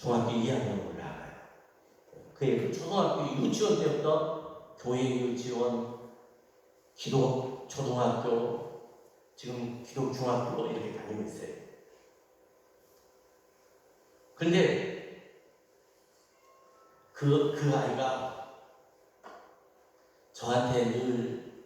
중학교 2학년 올라가요. 그 초등학교 유치원 때부터 교회 유치원, 기독 초등학교, 지금 기독 중학교 이렇게 다니고 있어요. 근데 그 아이가 저한테 늘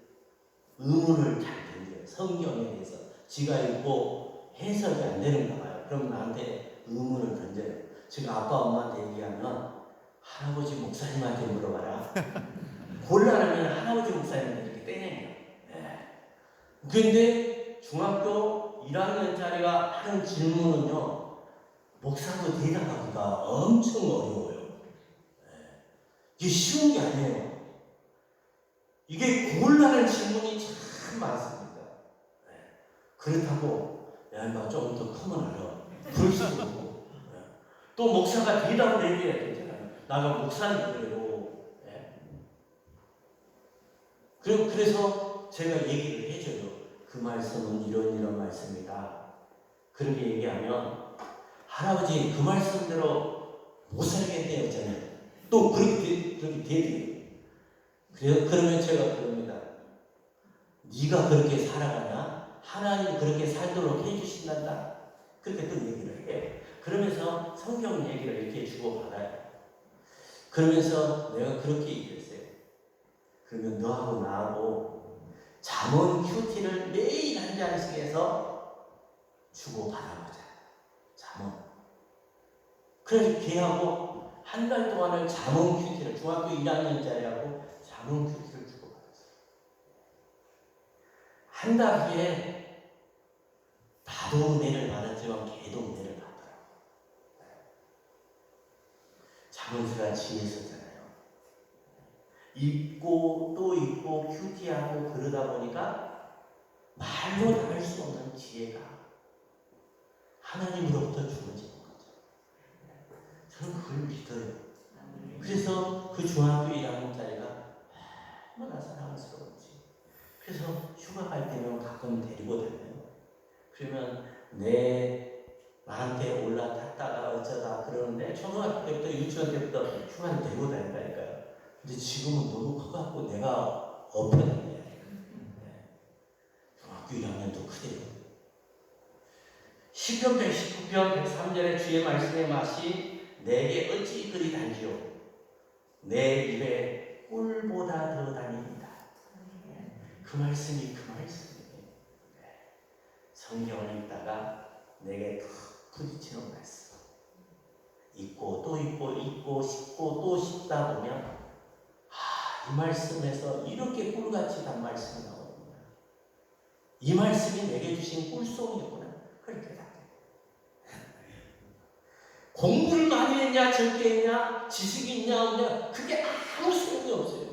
의문을 잘 던져요. 성경에 대해서. 지가 읽고 해석이 안 되는가 봐요. 그럼 나한테 의문을 던져요. 지금 아빠 엄마한테 얘기하면 할아버지 목사님한테 물어봐라. 곤란하면 할아버지 목사님한테 이렇게 떼내요. 네. 근데 중학교 1학년짜리가 하는 질문은요, 목사도 대답하기가 엄청 어려워요. 네. 이게 쉬운 게 아니에요. 이게 곤란한 질문이 참 많습니다. 네. 그렇다고 야 인마 좀 더 크면 알아. 그럴 수도 없고. 네. 또 목사가 대답을 해줘야 되잖아요. 나가 목사님이래요. 네. 그래서 제가 얘기를 해줘요. 그 말씀은 이런 말씀이다. 그렇게 얘기하면 할아버지 그 말씀대로 못 살겠네요. 했잖아요. 또 그렇게 되대요. 그러면 제가 그럽니다. 네가 그렇게 살아가냐? 하나님 그렇게 살도록 해주신단다. 그렇게 또 얘기를 해요. 그러면서 성경 얘기를 이렇게 주고받아요. 그러면서 내가 그렇게 얘기했어요. 그러면 너하고 나하고 잠언 큐티를 매일 한 잔씩 해서 주고받아보자. 잠언. 그래서 걔하고 한 달 동안을 잠언 큐티를, 중학교 1학년짜리하고 잠언 큐티를 주고받았어요. 한 달 후에 나도 은혜를 받았지만 걔도 은혜를 받더라고요. 잠언서가 지혜서잖아요. 읽고 또 읽고 큐티하고 그러다 보니까 말로 나눌 수 없는 지혜가 하나님으로부터 주어지는 거죠. 저는 그걸 믿어요. 그래서 그 중학교 1학년짜리가 얼마나 사랑스러운지. 그래서 휴가 갈 때는 가끔 데리고 다녀요. 그러면 나한테 올라탔다가 어쩌다 그러는데 초등학교 때부터 유치원 때부터 휴가를 데리고 다닌다니까요. 근데 지금은 너무 커갖고 내가 엎혀다녀요. 중학교 1학년도 크대요. 시편 119편 103절의 주의 말씀의 맛이 내게 어찌 그리 단지요. 내 입에 꿀보다 더 다닙니다. 그 말씀이 그 말씀이에요. 성경을 읽다가 내게 툭 부딪히는 말씀. 읽고 또 읽고 읽고 씹고 또 씹다 보면 이 말씀에서 이렇게 꿀같이 단 말씀이 나오는구나. 이 말씀이 내게 주신 꿀송이었구나. 그렇게 다 공부를 많이 했냐 적게 했냐 지식이 있냐 없냐 그게 아무 소용이 없어요.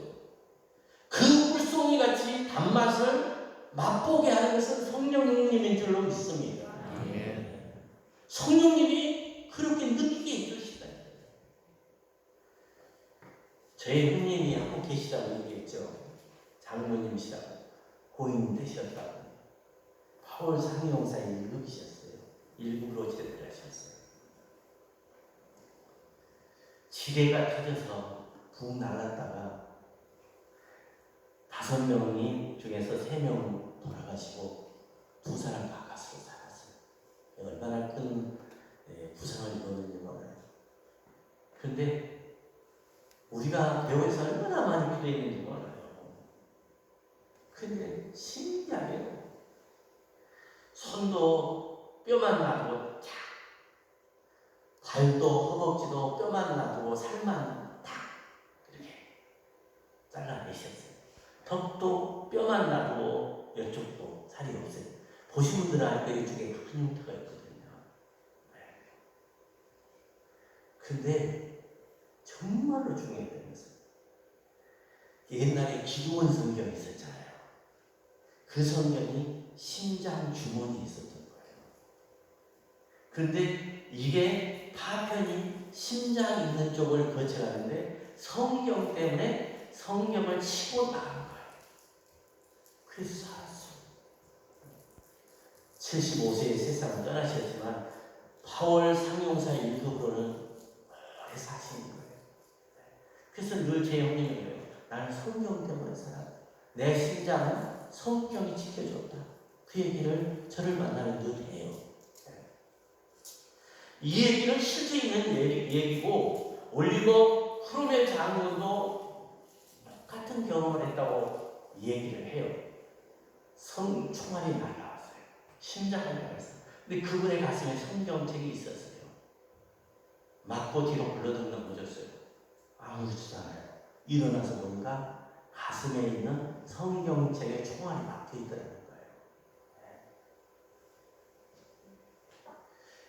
그 꿀송이 같이 단맛을 맛보게 하는 것은 성령님인 줄로 믿습니다. 성령님이 그렇게 느끼게 해주시다. 저희 형님이 하고 계시다고 얘기했죠. 장로님이시다고 고인 되셨다고 파월 상용사에 1급이셨어요. 1급으로 제대를 하셨어요. 지뢰가 터져서 붕 날랐다가 5명 중에서 3명 돌아가시고 2사람 가까스로 살았어요. 얼마나 큰 부상을 입었는지 몰라요. 그런데 우리가 배우에서 얼마나 많이 필요했는지 몰라요. 근데 신기하게요. 손도 뼈만 놔두고 탁, 발도 허벅지도 뼈만 놔두고 살만 탁 이렇게 잘라내셨어요. 턱도 뼈만 놔두고 이쪽도 살이 없어요. 보신 분들은 알 거예요. 이쪽에 큰 흉터가 있거든요. 근데 정말로 중요했던 것은 옛날에 기도원 성경이 있었잖아요. 그 성경이 심장 주머니에 있었던 거예요. 그런데 이게 파편이 심장 있는 쪽을 거쳐가는데 성경 때문에 성경을 치고 나간 거예요. 그래서 살았어요. 75세에 세상을 떠나셨지만 파월 상용사 1급으로는 그래서 늘 제 형님이 그래요. 나는 성경 때문에 살아. 내 심장은 성경이 지켜줬다. 그 얘기를 저를 만나면 늘 해요. 이 얘기는 실제 있는 얘기고 올리버 크롬의 장군도 똑같은 경험을 했다고 얘기를 해요. 총알이 날라왔어요. 심장을 날라왔어요. 근데 그분의 가슴에 성경책이 있었어요. 맞고 뒤로 굴러등 넘어졌어요. 아무렇지도 않아요. 일어나서 보니까 가슴에 있는 성경책에 총알이 막혀 있더라는 거예요.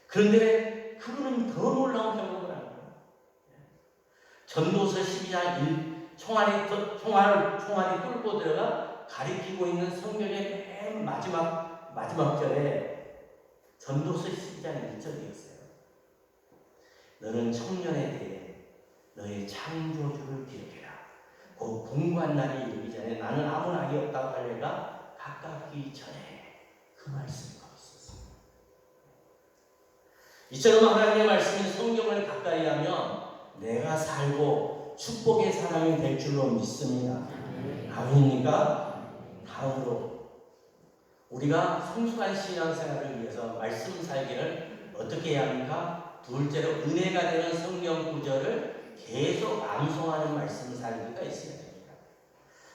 그런데 그분은 더 놀라운 경험을 하는 거예요. 전도서 12장 총알이 뚫고 들어가 가리키고 있는 성경의 맨 마지막 절에 전도서 12장 1절이었어요. 너는 청년에 대해 너의 창조주를 기억해라. 그 공고한 날이 이르기 전에 나는 아무 낙이 없다고 할 내가 가깝기 전에 그 말씀이 거기 있었어요. 이처럼 하나님의 말씀이 성경을 가까이 하면 내가 살고 축복의 사람이 될 줄로 믿습니다. 아멘입니까? 다음으로 우리가 성숙한 신앙생활을 위해서 말씀 살기를 어떻게 해야 합니까? 둘째로 은혜가 되는 성경 구절을 계속 암송하는 말씀 살기가 있어야 됩니다.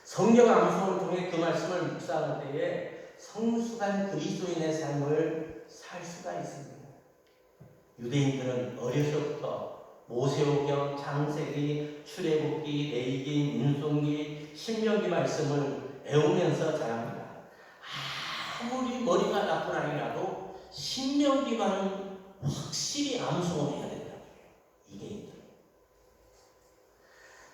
성경 암송을 통해 그 말씀을 묵상할 때에 성숙한 그리스도인의 삶을 살 수가 있습니다. 유대인들은 어려서부터 모세오경, 창세기, 출애굽기, 레위기, 민수기, 신명기 말씀을 외우면서 자랍니다. 아무리 머리가 나쁜 아이라도 신명기만은 확실히 암송을 해야 된다고 해요. 유대인들.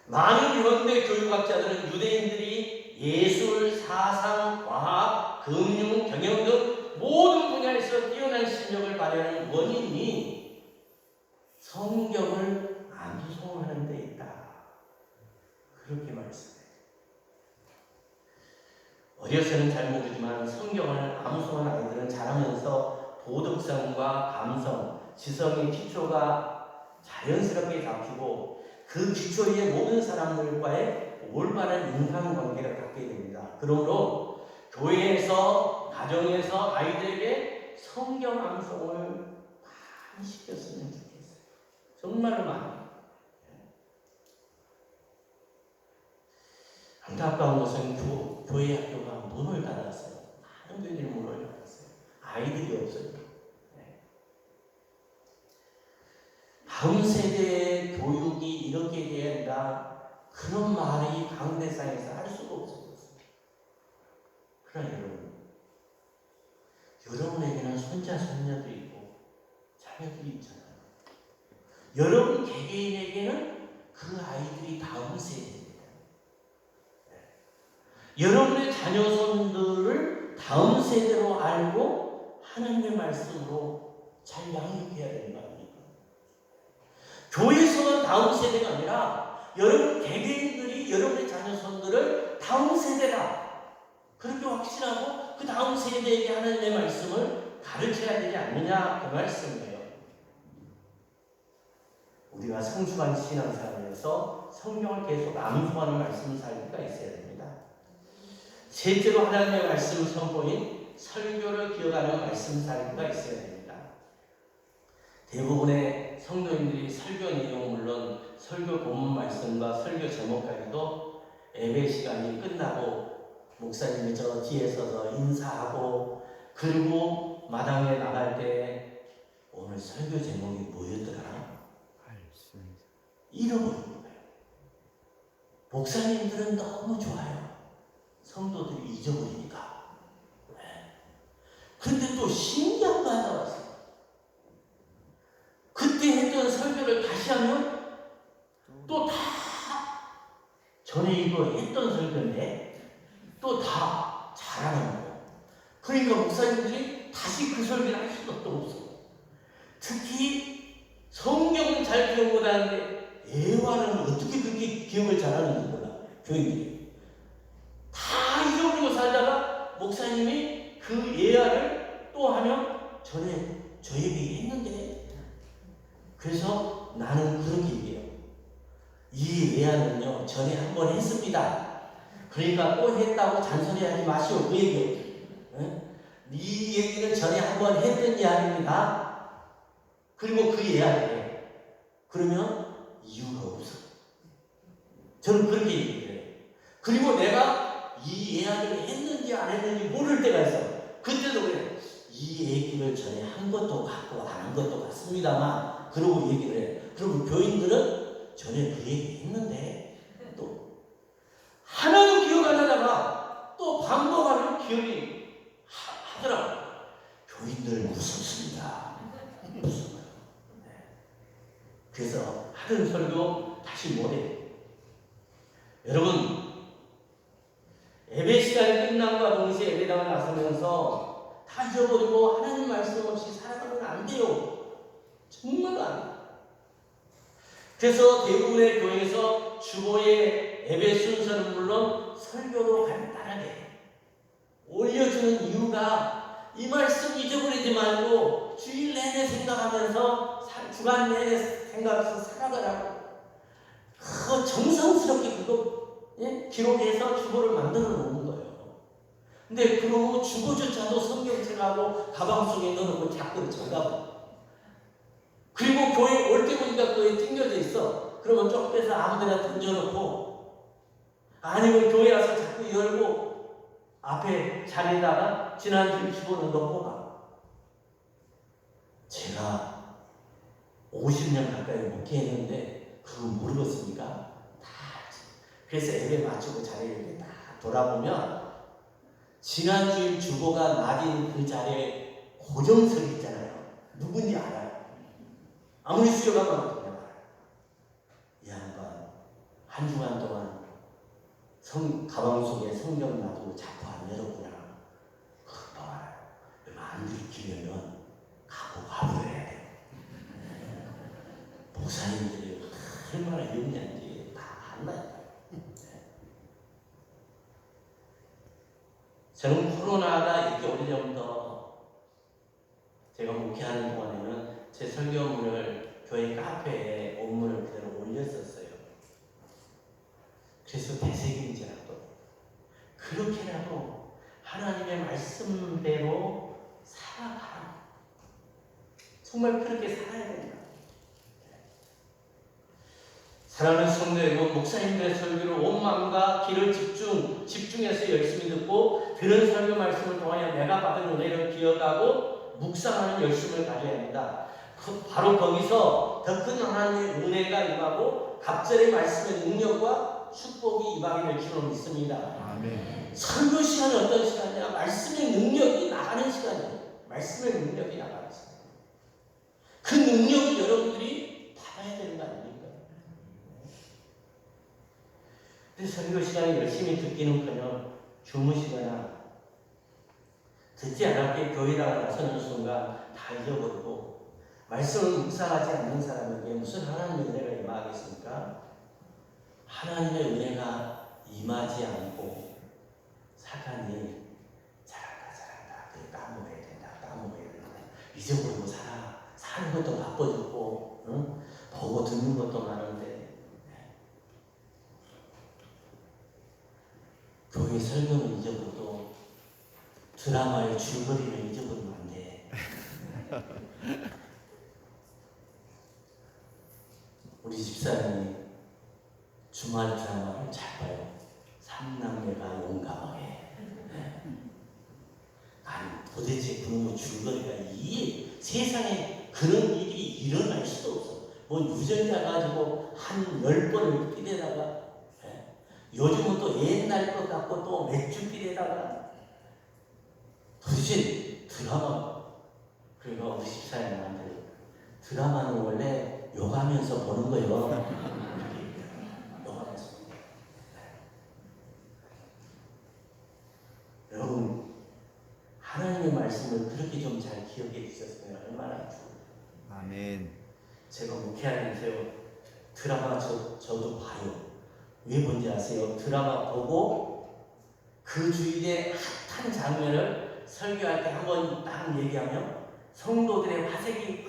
많은 현대 교육학자들은 유대인들이 예술, 사상, 과학, 금융, 경영 등 모든 분야에서 뛰어난 실력을 발휘하는 원인이 성경을 암송하는 데 있다. 그렇게 말씀해요. 어려서는 잘 모르지만 성경을 암송한 아이들은 자라면서 도덕성과 감성, 지성의 기초가 자연스럽게 잡히고 그 기초 위에 모든 사람들과의 올바른 인간관계를 갖게 됩니다. 그러므로 교회에서, 가정에서 아이들에게 성경 암송을 많이 시켰으면 좋겠어요. 정말로 많이. 안타까운 것은 교회 학교가 문을 닫았어요. 많은 교회들이 문을 닫았어요. 아이들이 없어요. 다음 세대의 교육이 이렇게 돼야 한다. 그런 말이 강대상에서 할 수가 없었어요. 그러나 여러분에게는 손자, 손녀도 있고 자녀들이 있잖아요. 여러분 개개인에게는 그 아이들이 다음 세대입니다. 여러분의 자녀손들을 다음 세대로 알고 하나님의 말씀으로 잘 양육해야 되는 거 아닙니까? 교회에서만 다음 세대가 아니라 여러분 개개인들이 여러분의 자녀손들을 다음 세대다. 그렇게 확신하고 그 다음 세대에게 하나님의 말씀을 가르쳐야 되지 않느냐 그 말씀이에요. 우리가 성숙한 신앙생활에서 성경을 계속 암송하는 말씀 살기가 있어야 됩니다. 셋째로 하나님의 말씀 선포인 설교를 기억하는 말씀 살기가 있어야 됩니다. 대부분의 성도인들이 설교 내용 물론 설교 본문 말씀과 설교 제목까지도 예배 시간이 끝나고 목사님이 저 뒤에 서서 인사하고 그리고 마당에 나갈 때 오늘 설교 제목이 뭐였더라? 잃어버린 거예요. 목사님들은 너무 좋아요. 성도들이 잊어버리니까. 그런데 또 신기한 거 하나 왔어요. 그때 했던 설교를 다시 하면 또 다 전에 이거 했던 설교인데 또 다 잘하는 거예요. 그러니까 목사님들이 다시 그 설교를 할 수가 없어요. 특히 성경을 잘 기억 못하는데 예화는 어떻게 그렇게 기억을 잘하는지 몰라. 교인들이 다 잊어버리고 살다가 목사님이 그 예화를 또 하면 전에 저에게 했는데 그래서 나는 그렇게 얘기해요. 이 예언은요 전에 한 번 했습니다. 그러니까 또 했다고 잔소리하지 마시오 그 얘기요. 이 얘기는 전에 한 번 했던 이야기입니다. 그리고 그 예언을 해. 그러면 이유가 없어. 저는 그렇게 얘기해요. 그리고 내가 이 예언을 했는지 안 했는지 모를 때가 있어. 그때도 그래. 이 얘기를 전에 한 것도 같고 안 한 것도 같습니다만 그러고 얘기를 해. 그리고 교인들은 전에 그 얘기 했는데 또 하나도 기억 안 하다가 또 반복하면 기억이 하더라고요. 교인들 무섭습니다. 무서워요. 네. 그래서 하던 설교 다시 못해요. 여러분 예배 시간이 끝남과 동시에 예배당을 나서면서 다 잊어버리고 하나님 말씀 없이 살아가면 안 돼요. 정말로 안 돼요. 그래서 대부분의 교회에서 주보의 예배 순서는 물론 설교도 간단하게 올려주는 이유가 이 말씀 잊어버리지 말고 주일 내내 생각하면서 주간 내내 생각해서 살아가라고 그 정성스럽게 그거 기록해서 주보를 만들어 놓은 거예요. 근데 그러고 주보조차도 성경책하고 가방 속에 넣어놓고 자꾸 정답. 그리고 교회 올 때 보니까 교회에 찡겨져 있어. 그러면 쪽 빼서 아무데나 던져놓고 아니면 교회 와서 자꾸 열고 앞에 자리에다가 지난주 주보는 넣고 가. 제가 50년 가까이 목회했는데 그거 모르겠습니까? 다 알지. 그래서 예배 마치고 자리에 이렇게 딱 돌아보면 지난주일 주보가 놔진 그 자리에 고정석이 있잖아요. 누군지 알아요. 아무리 수요가면 그냥 알아요. 이 양반 한 주간 동안 가방 속에 성경 놔두고 자꾸 안 열었구나. 그거 알아요. 안 들키려면 각오를 해야 돼요. 목사님들이 얼마나 영리한지 다 안다니까요. 저는 코로나가 이렇게 오래전부터 제가 목회하는 동안에는 제 설교문을 교회 카페에 원문을 그대로 올렸었어요. 그래서 대세김이라도 그렇게라도 하나님의 말씀대로 살아가라. 정말 그렇게 살아야 된다. 사랑하는 성도 여러분, 목사님들의 설교를 온 마음과 귀를 집중해서 열심히 듣고 들은 설교 말씀을 통하여 내가 받은 은혜를 기억하고 묵상하는 열심을 가져야 합니다. 바로 거기서 더 큰 하나님의 은혜가 임하고 갑절의 말씀의 능력과 축복이 임하게 될 줄로 믿습니다. 아멘. 설교 시간은 어떤 시간이냐? 말씀의 능력이 나가는 시간이에요. 말씀의 능력이 나가는 시간. 그 능력을 여러분들이 받아야 되는 거 아닙니까? 설교 시간에 열심히 듣기는커녕 주무시거나 듣지 않았기에 교회에 나서는 순간 다 잊어버리고 말씀을 묵상하지 않는 사람에게 무슨 하나님의 은혜가 임하겠습니까? 하나님의 은혜가 임하지 않고 사탄이 잘한다 까먹어야 된다 잊어버리고 사는 것도 바빠졌고 보고 듣는 것도 많은데 교회 설교는 잊어버려도 드라마의 줄거리를 잊어버리면 안 돼. 우리 집사람이 주말 드라마를 잘 봐요. 삼남매가 용감하게. 네. 아니 도대체 그런 줄거리가 이 세상에 그런 일이 일어날 수도 없어. 뭐 유전자 가지고 한 10번을 끼대다가 요즘은 또 옛날 것 같고 또 맥주필에다가 도대체 드라마 그러니까 우리 집사님한테 드라마는 원래 욕하면서 보는 거예요. 욕하면서. 여러분 하나님의 말씀을 그렇게 좀 잘 기억해 주셨으면 얼마나 좋을까요? 아멘. 제가 목회하면서 드라마 저도 봐요. 왜 뭔지 아세요? 드라마 보고 그 주일에 핫한 장면을 설교할 때 한번 딱 얘기하면 성도들의 화색이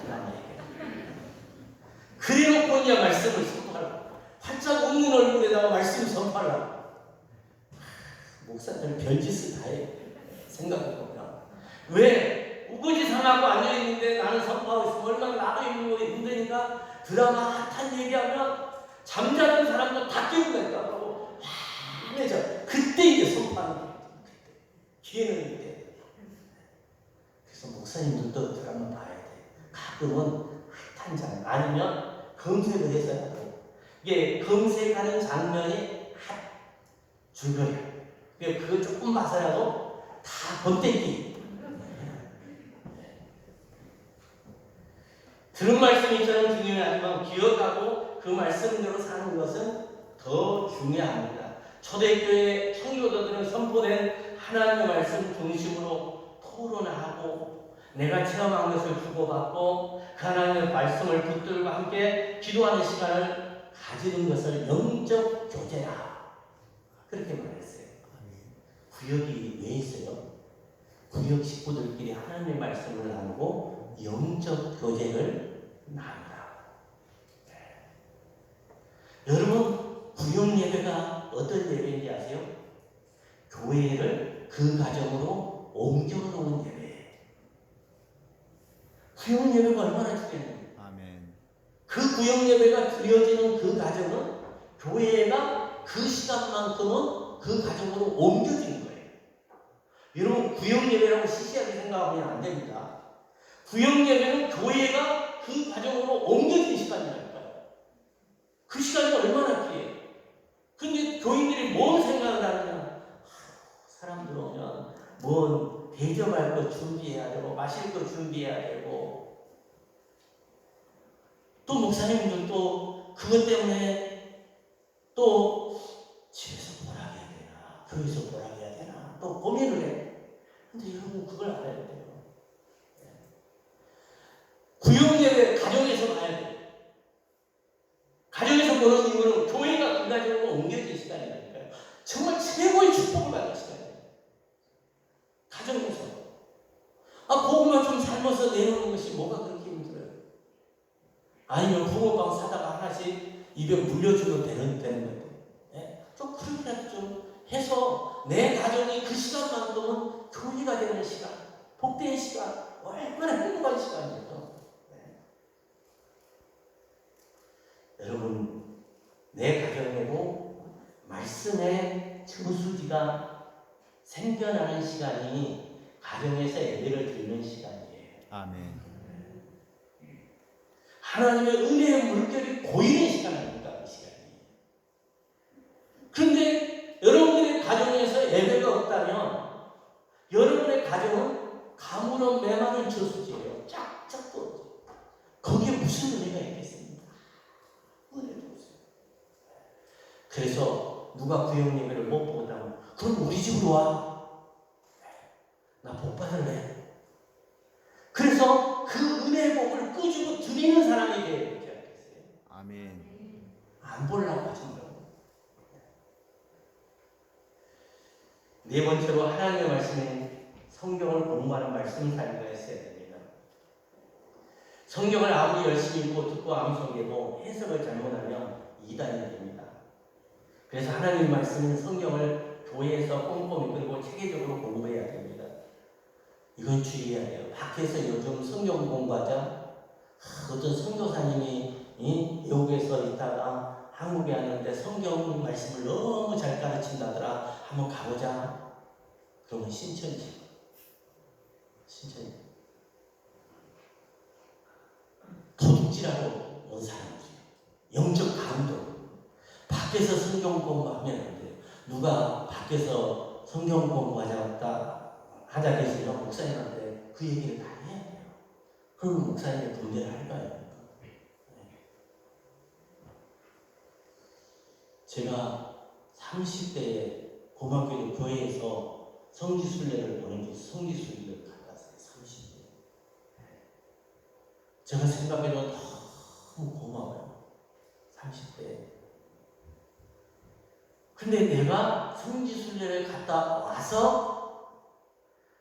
드라마 얘기해요. 그 그냥 말씀을 선포하라. 활짝 웃는 얼굴에다가 말씀을 선포하라. 목사들 별짓을 다 해. 생각해보면. 왜? 우거지 상하고 앉아있는데 나는 선포하고 있으면 얼마나 나도 있는 거 힘드니까 드라마 핫한 얘기하면 잠자는 사람도 다 깨우겠다 그러고 환해져. 그때 이제 선포하는 거예요. 그때. 기회는 이때. 그래서 목사님들도 드라마 봐야 돼. 가끔은 핫한 장면 아니면 검색을 해서 해야 돼. 이게 검색하는 장면이 핫 줄거리. 그거 조금 봐서라도 다 번떼기. 들은 말씀이 저는 중요하지만 기억하고 그 말씀대로 사는 것은 더 중요합니다. 초대교회 청교도들은 선포된 하나님의 말씀 중심으로 토론하고 내가 체험한 것을 주고받고 그 하나님의 말씀을 붙들고 함께 기도하는 시간을 가지는 것을 영적 교제라 그렇게 말했어요. 구역이 왜 있어요? 구역 식구들끼리 하나님의 말씀을 나누고 영적 교제를 나누라. 여러분 구역 예배가 어떤 예배인지 아세요? 교회를 그 가정으로 옮겨놓은 예배예요. 구역 예배가 얼마나 중요해요. 아멘. 그 구역 예배가 드려지는 그 가정은 교회가 그 시간만큼은 그 가정으로 옮겨지는 거예요. 여러분 구역 예배라고 시시하게 생각하면 안 됩니다. 구역 예배는 교회가 그 가정으로 옮겨진 시간이라니까요. 그 시간이 얼마나 귀해요. 근데 교인들이 뭔 생각을 하느냐. 사람들 오면 뭔 대접할 거 준비해야 되고 마실 거 준비해야 되고 또 목사님들 또 그것 때문에 또 집에서 뭐라 해야 되나 교회에서 뭐라 해야 되나 또 고민을 해. 근데 여러분 그걸 알아야 돼요. 구역예배 가정에서 봐야 돼요. 가정에서 보는 이유는 교회가 그 가정으로 옮겨진 시간이니까요. 정말 최고의 축복을 받는 시간이에요. 가정에서. 고구마 좀 삶아서 내놓는 것이 뭐가 그렇게 힘들어요? 아니면 붕어빵 사다가 하나씩 입에 물려주면 되는 거예요. 네? 좀 그렇게 좀 해서 내 가정이 그 시간만큼은 교회가 되는 시간, 복된 시간, 얼마나 행복한 시간이에요. 네. 여러분, 내 가정에도 말씀의 저수지가 생겨나는 시간이 가정에서 예배를 드리는 시간이에요. 아멘. 하나님의 은혜의 물결이 보이는 시간 아닙니까? 그 시간이. 그런데 여러분들의 가정에서 예배가 없다면 여러분의 가정은 가물은 메마른 저수지예요. 쫙쫙 떨어져. 거기에 무슨 은혜가 있겠습니까? 은혜도 없어요. 그래서 누가 구역 예배를 못 보다면 그럼 우리 집으로 와. 나 복 받을래. 그래서 그 은혜의 복을 꾸준히 드리는 사람이 돼야 되겠어요. 아멘. 안 보려고 하지 말고. 네 번째로 하나님의 말씀에 성경을 공부하는 말씀 살기가 있어야 됩니다. 성경을 아무리 열심히 읽고 듣고 암송해도 해석을 잘못하면 이단이 됩니다. 그래서 하나님의 말씀은 성경을 교회에서 꼼꼼히 그리고 체계적으로 공부해야 됩니다. 이건 주의해야 돼요. 밖에서 요즘 성경 공부하자 어떤 선교사님이 외국에서 있다가 한국에 왔는데 성경 말씀을 너무 잘 가르친다더라. 한번 가보자. 그러면 신천지. 도둑질하러 온 사람이에요. 영적 감독. 밖에서 성경 공부하면 안 돼요. 누가 밖에서 성경 공부하자 계시면 목사님한테 그 얘기를 다 해야 돼요. 그러면 목사님이 분별을 할 거예요. 제가 30대에 고맙게도 교회에서 성지순례를 보내줘서 성지순례를 갔다 왔어요. 30대. 제가 생각해도 너무 고마워요. 30대. 근데 내가 성지순례를 갔다 와서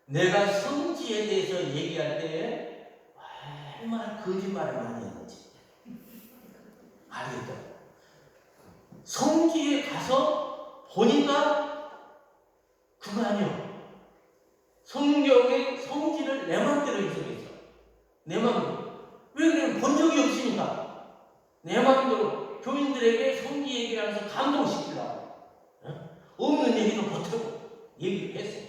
내가 성지에 대해서 얘기할 때 얼마나 거짓말을 많이 했는지. 알겠다. 성지에 가서 보니까 그거 아니야. 성경의 성지를 내 마음대로 해석했어. 내 마음대로. 왜 그러냐면 본 적이 없으니까. 내 마음대로 교인들에게 성지 얘기를 하면서 감동시키려고. 없는 얘기도 보태고 얘기를 했어요.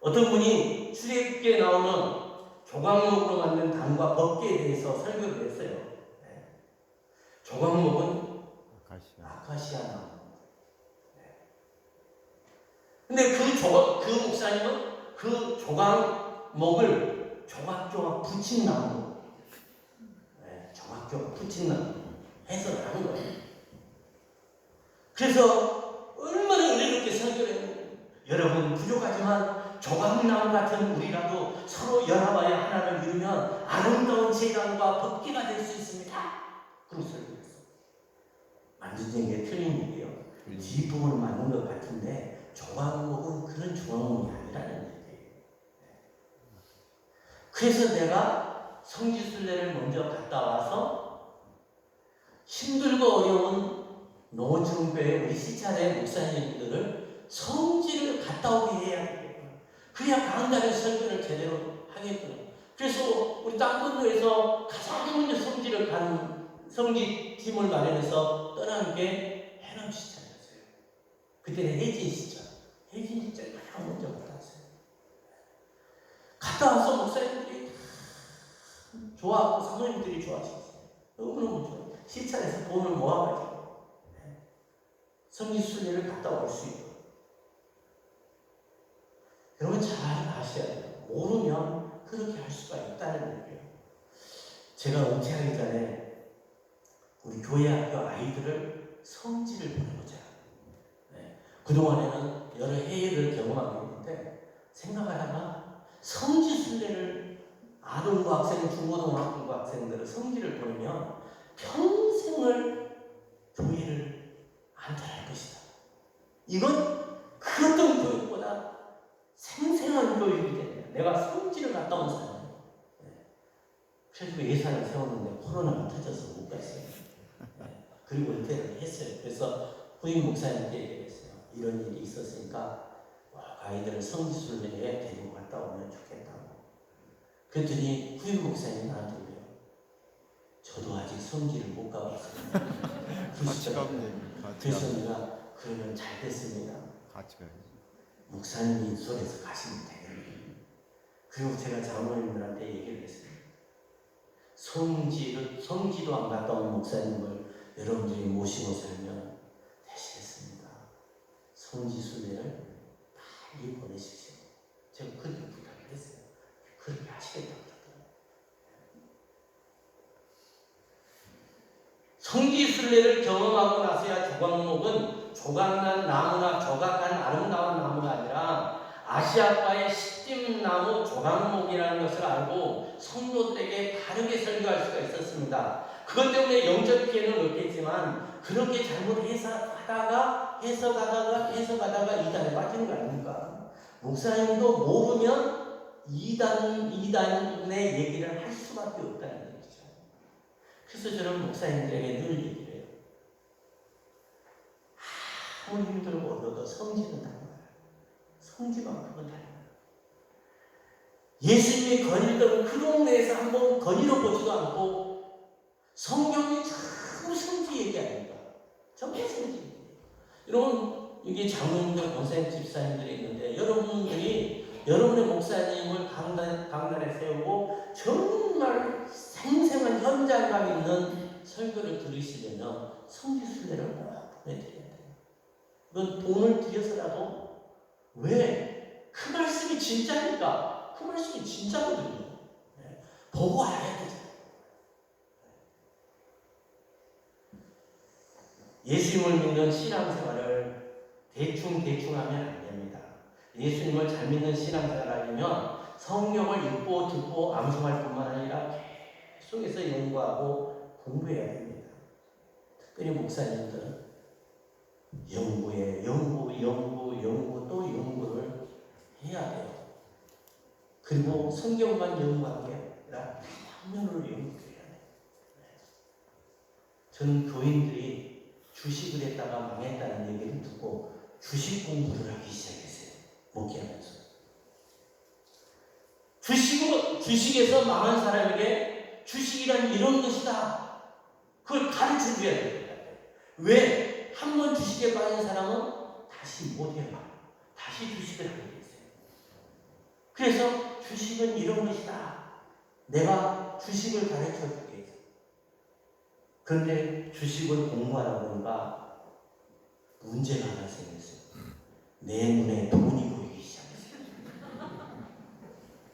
어떤 분이 출애굽기에 나오는 조각목으로 만든 단과 법계에 대해서 설교를 했어요. 조각목은 아카시아 나무. 근데 그 목사님은 그 조각목을 조각조각 붙인 나무, 조각조각 붙인 나무 해석을 하는 거예요. 그래서 얼마나 은혜롭게 설교를 했는데, 여러분 부족하지만 조각나무 같은 우리라도 서로 연합하여 하나를 이루면 아름다운 재단과 법계가 될 수 있습니다. 그런 설교했어. 만드는 게 틀린 얘기예요. 뒷부분을 만든 것 같은데 조각목은 그런 조각목이 아니라는 얘기예요. 그래서 내가 성지순례를 먼저 갔다 와서 힘들고 어려운 노중교회 우리 시찰의 목사님들을 성지를 갔다 오게 해야 되겠구나. 그래야 강단의 설교를 제대로 하겠구나. 그래서 우리 땅건너에서 가장 먼저 성지를 가는 성지팀을 마련해서 떠나는 게 해남 시찰이었어요. 그때는 해진 시찰. 해진 시찰이 가장 먼저 갔다 왔어요. 갔다 와서 목사님들이 좋아하고 사모님들이 좋아하셨어요. 너무너무 좋아요. 시찰에서 돈을 모아가지고 성지순례를 갔다 올 수 있고. 여러분 잘 아셔야 돼요. 모르면 그렇게 할 수가 있다는 얘기예요. 제가 은퇴하기 전에 우리 교회 학교 아이들을 성지를 보내보자. 그동안에는 여러 해외를 경험하고 있는데 생각하다가 성지순례를 아동부 학생, 중고등학교 학생들을 성지를 보내면 평생을 교회를 안탈할 것이다. 이건 그 어떤 교육보다 생생한 교육이 되네요. 내가 성지를 갔다 온 사람이에요. 그래서 예산을 세웠는데 코로나가 터져서 못 갔어요. 그리고 은퇴를 했어요. 그래서 후임 목사님께 얘기했어요. 이런 일이 있었으니까 아이들을 성지순례에 데리고 갔다 오면 좋겠다고. 그랬더니 후임 목사님이 나한테 그래요. 저도 아직 성지를 못 가봤어요. 그래서 내가 그러면 잘 됐습니다. 같이 가야지. 목사님이 인솔해서 가시면 되겠네요. 그리고 제가 장로님들한테 얘기를 했어요. 성지도 안 갔다 온 목사님을 여러분들이 모시고 살면 되시겠습니다. 성지순례를 빨리 보내십시오. 제가 그렇게 부탁을 했어요. 그렇게 하시겠다고 하더라고요. 성지순례를 경험하고 나서야 조각목은 조각난 나무나 조각한 아름다운 나무가 아니라 아시아파의 십dim나무 조각목이라는 것을 알고 성도들에게 바르게 설교할 수가 있었습니다. 그것 때문에 영적 피해는 없겠지만 그렇게 잘못 해석하다가 이단에 빠지는 거 아닙니까? 목사님도 모르면 이단의 얘기를 할 수밖에 없다는 얘기죠. 그래서 저는 목사님들에게 늘 얘기를 해요. 아무리 힘들고 어려도 성지는 달라요. 성지만큼은 달라요. 예수님이 거닐던 그 동네에서 한번 거닐어 보지도 않고 성경이 전부 성지 얘기 아닙니까? 전부 성지. 여러분, 이게 장로님들, 권사님, 집사님들이 있는데 여러분들이 여러분의 목사님을 강단에 세우고 정말 생생한 현장감 있는 설교를 들으시려면 성지순례를 꼭 보내드려야 돼요. 이건 돈을 들여서라도 왜? 그 말씀이 진짜니까. 그 말씀이 진짜거든요. 보고 알아야 되잖아요. 예수님을 믿는 신앙생활을 대충 하면 안 됩니다. 예수님을 잘 믿는 신앙생활이면 성경을 읽고 듣고 암송할 뿐만 아니라 계속해서 연구하고 공부해야 됩니다. 특별히 목사님들은 연구 또 연구를 해야 돼요. 그리고 성경만 연구하는 게 아니라 한면으로 연구해야 돼요. 저는 교인들이 주식을 했다가 망했다는 얘기를 듣고 주식 공부를 하기 시작했어요. 목회하면서. 주식에서 망한 사람에게 주식이란 이런 것이다. 그걸 가르쳐 줘야 될 것 같아요. 왜? 한 번 주식에 빠진 사람은 다시 못 해요. 다시 주식을 하게 돼 있어요. 그래서 주식은 이런 것이다. 내가 주식을 가르쳐 주게 해서. 그런데 주식을 공부하다 보니까 문제가 하나 생겼어요. 내 눈에 돈이 보이기 시작했어요.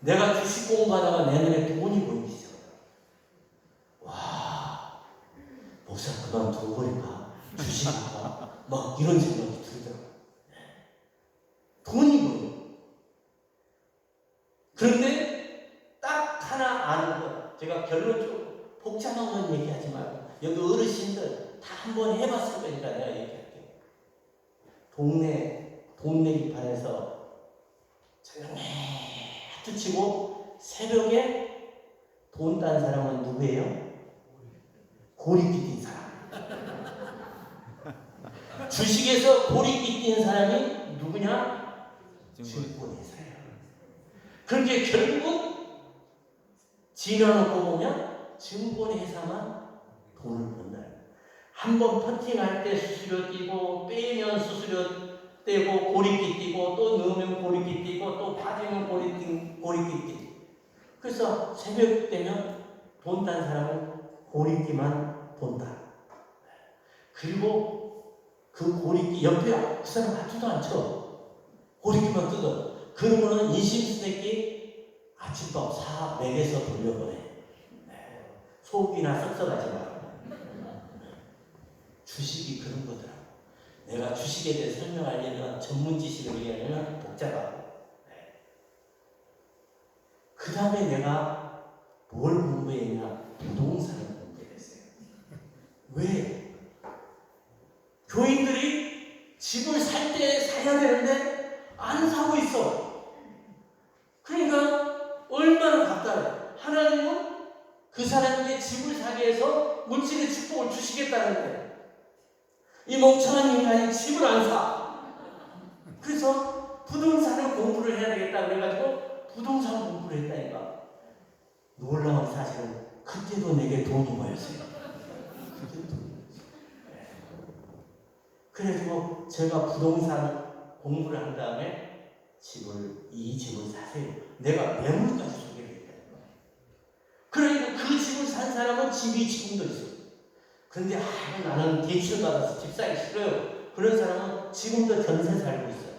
내가 주식 공부하다가 내 눈에 돈이 보이기 시작했어요. 와, 목사 그만두고 버릴까? 주식할까? 막 이런 생각이 들더라고요. 돈이 보여요. 그런데 딱 하나 아는 것, 제가 결론적으로 복잡한 건 얘기하지 말고 여기 어르신들 다 한번 해봤을 거니까 내가 얘기할게요. 동네 게임판에서 저녁에 하트 치고 새벽에 돈 딴 사람은 누구예요? 고리끼 뛴 사람. 주식에서 고리끼 뛴 사람이 누구냐? 증권회사예요. 그렇게 결국 지나놓고 보면 증권회사만 돈을 번다. 한번 퍼팅할 때 수수료 띄고 빼면 수수료 떼고 고리끼 띄고 또 넣으면 고리끼 띄고 또 빠지면 고리끼 띄고. 그래서 새벽 되면 돈 딴 사람은 고리끼만 본다. 그리고 그 고리끼 옆에 그 사람 하지도 않죠. 고리끼만 뜯어. 그러면은 인심스럽게 아침밥 사 먹여서 돌려보내. 속이나 썩썩하지 말고. 주식이 그런 거더라고. 내가 주식에 대해 설명하려면 전문 지식을 얘기하려면 복잡하고. 그 다음에 내가 뭘 공부했냐? 부동산을 공부했어요. 왜? 교인들이 집을 살 때 사야 되는데 안 사고 있어. 그러니까 얼마나 답답해. 하나님은 그 사람에게 집을 사게 해서 물질의 축복을 주시겠다는데 이 멍청한 인간이 집을 안 사. 그래서 부동산을 공부를 해야 되겠다 그래가지고 부동산 공부를 했다니까. 놀라운 사실은 그때도 내게 돈이 모였어요. 그때도 돈이 모였어요. 그래서 제가 부동산 공부를 한 다음에 이 집을 사세요. 내가 매물까지 소개를 했다니까. 그러니까 그 집을 산 사람은 집이 지금도 있어요. 그런데 나는 대출 받아서 집 사기 싫어요. 그런 사람은 지금도 전세 살고 있어요.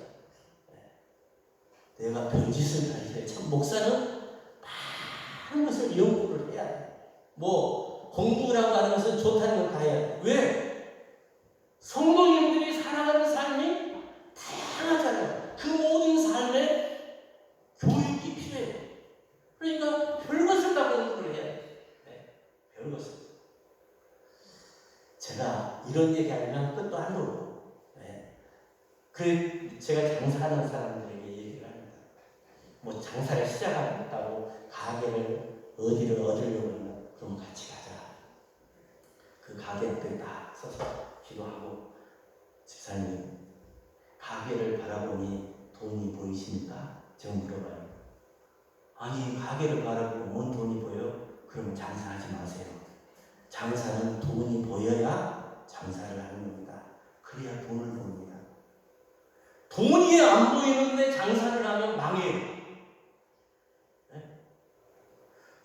내가 별짓을 다 했어요. 참 목사는 많은 것을 연구를 해야 돼. 뭐 공부라고 하는 것은 좋다는 걸 다 해야 돼. 왜? 성도님들이 살아가는 삶이 다양하잖아요. 그 모든 삶에 교육이 필요해요. 그러니까 별것을 다 공부를 해야 돼. 별것을. 제가 이런 얘기하면 끝도 안 나고. 그래 제가 장사하는 사람들에게 얘기를 합니다. 뭐 장사를 시작하겠다고 가게를 어디를 얻으려고 하면 그럼 같이 가자. 그 가게 앞에 딱 서서 기도하고 집사님 가게를 바라보니 돈이 보이십니까? 제가 물어봐요. 아니 가게를 바라보고 뭔 돈이 보여? 그럼 장사하지 마세요. 장사는 돈이 보여야 장사를 하는 겁니다. 그래야 돈을 법니다. 돈이 안 보이는데 장사를 하면 망해요. 네?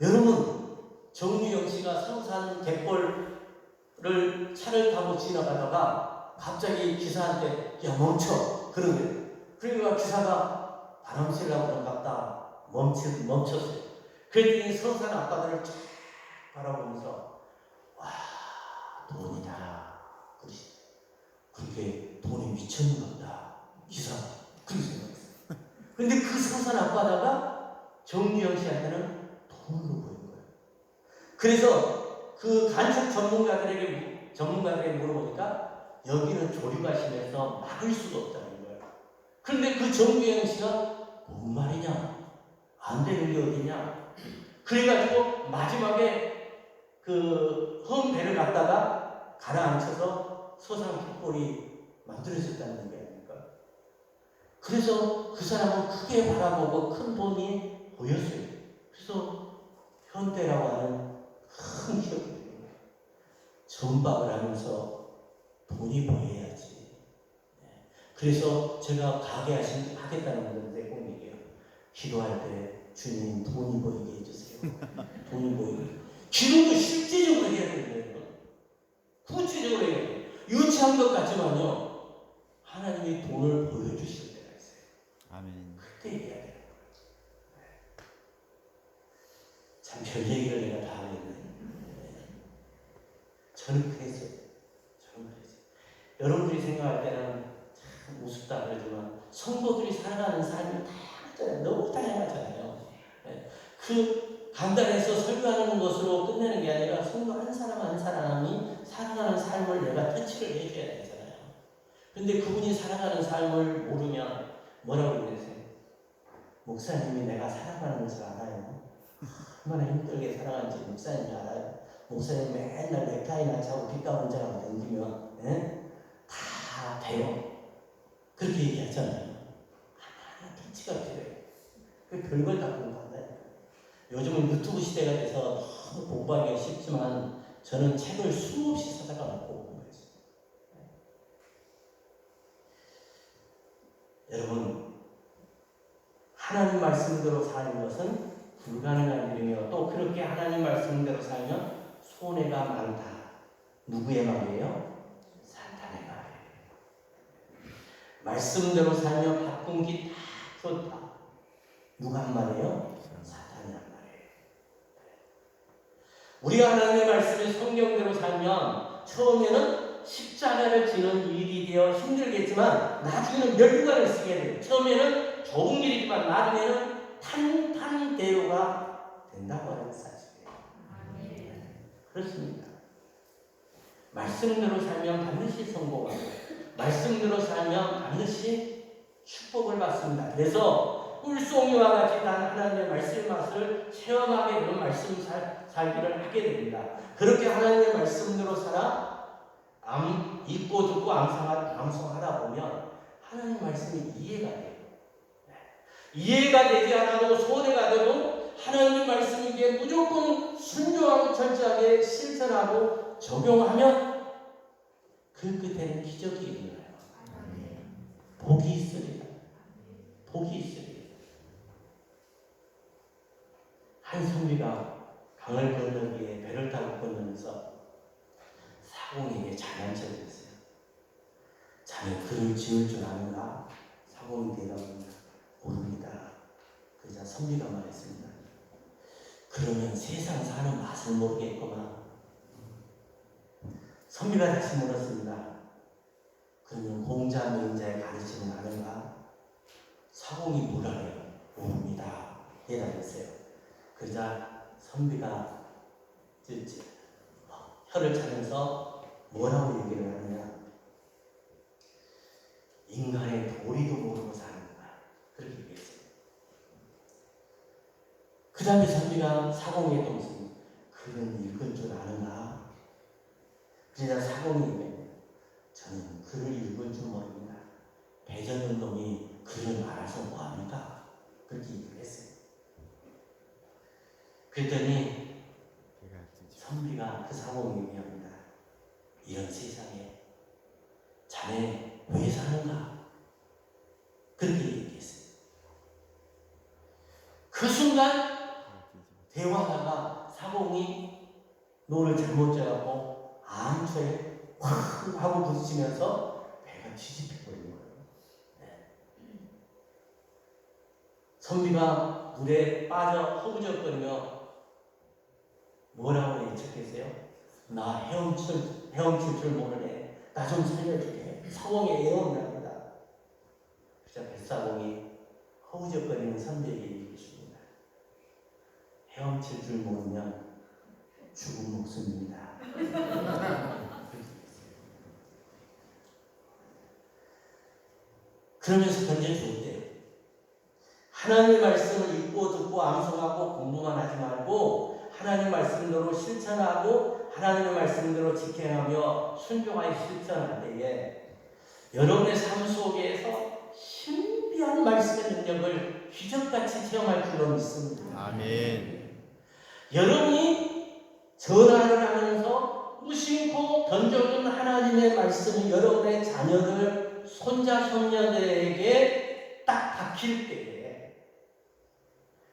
여러분 정유영 씨가 서산 갯벌을 차를 타고 지나가다가 갑자기 기사한테 야 멈춰 그런 거예요. 그러니까 기사가 바람 쐬려고 그런갑다 멈췄어요. 그랬더니 서산 아빠들을 쫙 바라보면서 와 돈이다 그러시죠. 그렇게 돈이 미쳤는 겁니다. 기사 그렇게 생각했어요. 근데 그 서산 앞바다가 정유영 씨한테는 돈으로 보인 거예요. 그래서 그 간척 전문가들에게 물어보니까 여기는 조류가심에서 막을 수가 없다는 거예요. 그런데 그 정유영 씨가 뭔 말이냐? 안 되는 게 어디냐? 그래가지고 마지막에 그 험배를 갖다가 가라앉혀서 소상킥골이 만들어졌다는 게 아닙니까? 그래서 그 사람은 크게 바라보고 큰 돈이 보였어요. 그래서 현대라고 하는 큰 기업이 전박을 하면서 돈이 보여야지. 그래서 제가 가게 하겠다는 건데 꼭 얘기해요. 기도할 때 주님 돈이 보이게 해주세요. 돈이 보이게. 기도도 실제적으로 해야 되는 거예요. 구체적으로 해야 돼요. 유치한 것 같지만요. 하나님이 돈을 보여주실 때가 있어요. 아멘. 그때 얘기해야 돼요. 참 별 얘기를 내가 다 하겠네. 저는 그랬어요. 여러분들이 생각할 때는 참 우습다 그러지만 성도들이 살아가는 삶이 다양하잖아요. 너무 다양하잖아요. 그 간단해서 설교하는 것으로 끝내는 게 아니라 성도 한 사람 한 사람이 살아가는 삶을 내가 터치를 해줘야 되잖아요. 근데 그분이 살아가는 삶을 모르면 뭐라고 그러세요? 목사님이 내가 살아가는 것을 알아요. 얼마나 힘들게 살아가는지 목사님이 알아요. 목사님 맨날 넥타이나 차고 빗가운 자랑 댕기면 다 돼요. 그렇게 얘기하잖아요. 하나하나 터치가 필요해요. 그 별걸 다 공부한다니까. 요즘은 유튜브 시대가 돼서 너무 공부하기가 쉽지만 저는 책을 수없이 사다가 놓고 공부했어요. 여러분, 하나님 말씀대로 사는 것은 불가능한 일이며 또 그렇게 하나님 말씀대로 살면 손해가 많다. 누구의 말이에요? 사탄의 말이에요. 말씀대로 살면 바쁜 기 다 좋다. 누가 한 말이에요? 사탄이 한 말이에요. 우리가 하나님의 말씀을 성경대로 살면 처음에는 십자가를 지는 일이 되어 힘들겠지만 나중에는 멸류관을 쓰게 돼요. 처음에는 좋은 길이지만 나중에는 탄탄대로가 된다고 하는 사실이에요. 그렇습니다. 말씀대로 살면 반드시 성공하고 말씀대로 살면 반드시 축복을 받습니다. 그래서 꿀송이와 같이 난 하나님의 말씀의 맛을 체험하게 되는 말씀 살기를 하게 됩니다. 그렇게 하나님의 말씀대로 살아 읽고 듣고 암송하다 보면 하나님의 말씀이 이해가 돼요. 이해가 되지 않아도 손해가 되고 하나님의 말씀에게 무조건 순종하고 철저하게 실천하고 적용하면 그 끝에는 기적이 일어나요. 복이 있으리라. 복이 있으리라. 한 선비가 강을 건너기에 배를 타고 건너면서 사공에게 장난쳐졌어요. 자네 글을 지을 줄 아는가? 사공이 대답합니다. 모릅니다. 그러자 선비가 말했습니다. 그러면 세상 사는 맛을 모르겠구만. 선비가 다시 물었습니다. 그러면 공자 명자의 가르침은 아는가? 사공이 뭐라래요? 모릅니다. 대답했어요. 그러자 선비가 혀를 차면서 뭐라고 얘기를 하느냐? 인간의 도리도 모르고 사는구나. 그렇게 얘기했어요. 그 다음에 선비가 사공에게 또 묻습니다. 글은 읽을 줄 아는가? 그러자 사공이 저는 글을 읽을 줄 모릅니다. 배 젓는 놈이 글을 알아서 뭐합니까? 그렇게 얘기를 했어요. 그랬더니 선비가 그 사공에 얘기합니다. 이런 세상에 자네 왜 사는가? 그렇게 얘기했어요. 그 순간 대화하다가 사공이 노를 잘못 져갖고 암초에 확 하고 부딪히면서 배가 뒤집혀버린 거예요. 선비가 물에 빠져 허우적거리며 뭐라고 예측했어요? 나 헤엄칠 줄 모르네. 나 좀 살려줄게. 사공에 애원합니다. 그래서 뱃사공이 허우적거리는 선비에게 얘기했습니다. 헤엄칠 줄 모르면 죽은 목숨입니다. 그러면서 던져주었대요. 하나님의 말씀을 읽고 듣고 암송하고 공부만 하지 말고 하나님의 말씀대로 실천하고 하나님의 말씀대로 지켜가며 순종하여 실천할 때에 여러분의 삶 속에서 신비한 말씀의 능력을 기적같이 체험할 줄로 믿습니다. 아멘. 여러분이 전화를 하면서 무심코 던져준 하나님의 말씀이 여러분의 자녀들, 손자, 손녀들에게 딱 박힐 때에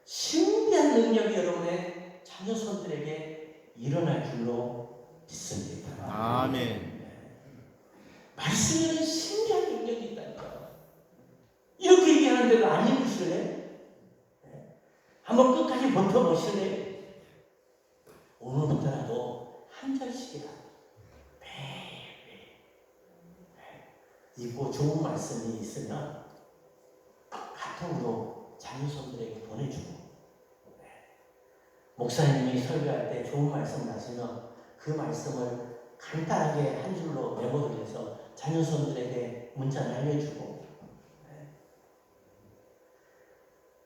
신비한 능력이 여러분의 자녀, 손들에게 일어날 줄로 믿습니다. 아멘. 말씀에는 신비한 능력이 있다니까. 이렇게 얘기하는데도 안 믿으실래요? 한번 끝까지 버텨보실래요? 오늘부터라도 한 절씩이라 매일 읽고 좋은 말씀이 있으면 카톡으로 자녀손들에게 보내주고, 목사님이 설교할 때 좋은 말씀 나시면 그 말씀을 간단하게 한 줄로 메모를 해서 자녀손들에게 문자를 알려주고,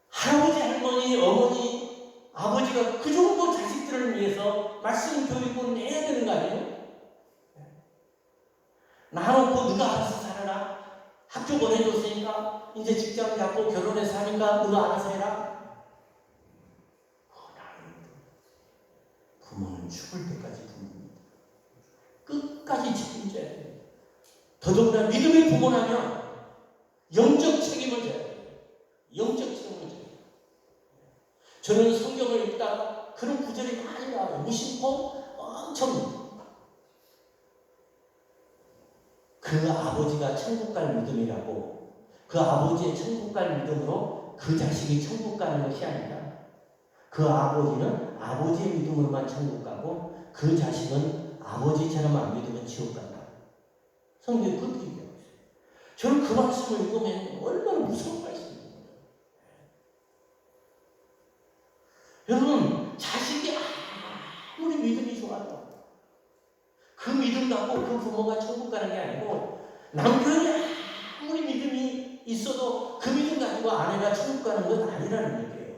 할아버지, 할머니, 어머니, 아버지가 그 정도 자식들을 위해서 말씀 교육을 해야 되는 거 아니에요? 나놓고 누가 알아서 살아라. 학교 보내줬으니까 이제 직장 잡고 결혼해서 하니까 누가 알아서 해라. 부모는 죽을 때까지 부모입니다. 끝까지 책임져야 돼요. 더더구나 믿음의 부모라면 영적 책임을 져야 돼요. 영적 책임을 져야 돼요. 저는 성경을 읽다가 그런 구절이 많이 나와요. 무심코 엄청 그 아버지가 천국 갈 믿음이라고, 그 아버지의 천국 갈 믿음으로 그 자식이 천국 가는 것이 아니라 그 아버지는 아버지의 믿음으로만 천국 가고 그 자식은 아버지처럼 안 믿으면 지옥 간다. 성경이 그렇게 얘기하고 있어요. 저는 그 말씀을 읽으면 얼마나 무서운 말씀이에요. 여러분, 자식이 아무리 믿음이 좋아도 그 믿음 갖고 그 부모가 천국 가는 게 아니고, 남편이 아무리 믿음이 있어도 그 믿음 가지고 아내가 천국 가는 건 아니라는 얘기예요.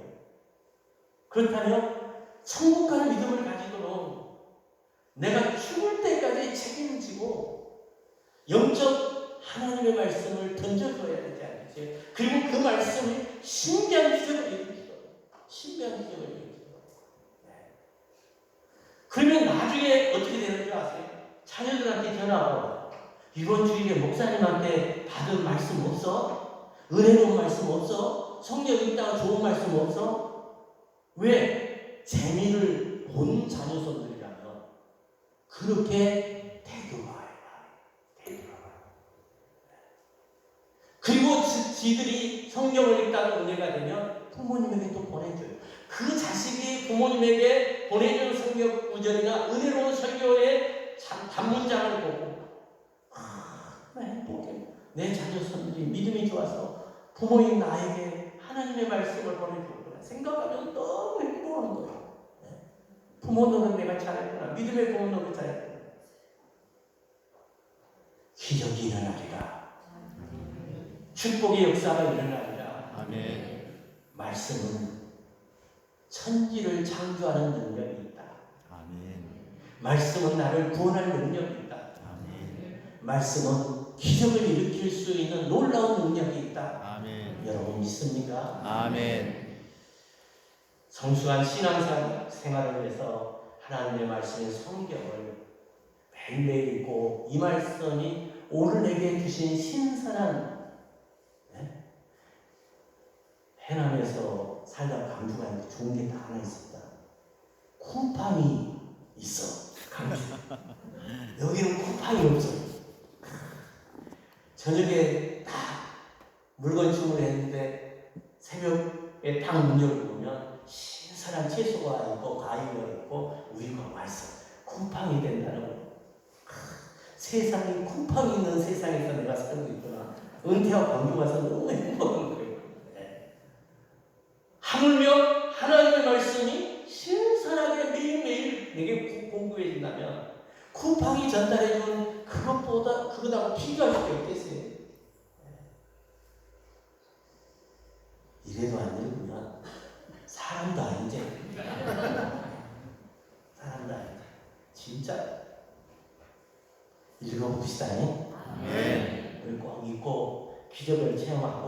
그렇다면 천국 가는 믿음을 가지도록 내가 죽을 때까지 책임지고 영적 하나님의 말씀을 던져줘야 되지 않겠어요? 그리고 그 말씀이 신비한 기적을 일으키죠. 신비한 기적을 일으키죠. 그러면 나중에 어떻게 되는 줄 아세요? 자녀들한테 전화하고, 이번 주일에 목사님한테 받은 말씀 없어? 은혜로운 말씀 없어? 성경 읽다가 좋은 말씀 없어? 왜? 재미를 본 자녀손들이라면 그렇게 되돌아와요. 그리고 지들이 성경을 읽다가 은혜가 되면 부모님에게 또 보내줘요. 그 자식이 부모님에게 보내준 성경 구절이나 은혜로운 설교의 단문장을 보고 행복해. 내 자녀손들이 믿음이 좋아서 부모인 나에게 하나님의 말씀을 보내줬구나 생각하면 너무 행복한 거예요. 부모 노릇 내가 잘했구나. 믿음의 부모 노릇 잘했구나. 기적이 일어나리라. 축복의 역사가 일어나리라. 아멘. 말씀은 천지를 창조하는 능력이 있다. 아멘. 말씀은 나를 구원할 능력이 있다. 아멘. 말씀은 기적을 일으킬 수 있는 놀라운 능력이 있다. 아멘. 여러분 믿습니까? 아멘. 성숙한 신앙생활을 위해서 하나님의 말씀인 성경을 매일매일 읽고, 이 말씀이 오늘 내게 주신 신선한, 해남에서 살다 강주가 있는데 좋은 게 다 하나 있습니다. 쿠팡이 있어. 강주. 여기는 쿠팡이 없어. 저녁에 딱 물건 주문했는데 새벽에 딱 문 열어보면 신선한 채소가 있고 과일이 있고 우유가 맛있어. 쿠팡이 된다는 거. 세상에 쿠팡이 있는 세상에서 내가 살고 있구나. 은퇴와 광주 가서 너무 행복한 거예요. 하물며 하나님의 말씀이 신선하게 매일매일 내게 공부해진다면 쿠팡이 전달해준 그거보다 비교할 수 없겠어요. 이래도 안 읽으면 사람도 아니지. 사람도 아니지. 진짜 읽어봅시다. 아멘. 우리 꼭 읽고 기적을 체험하고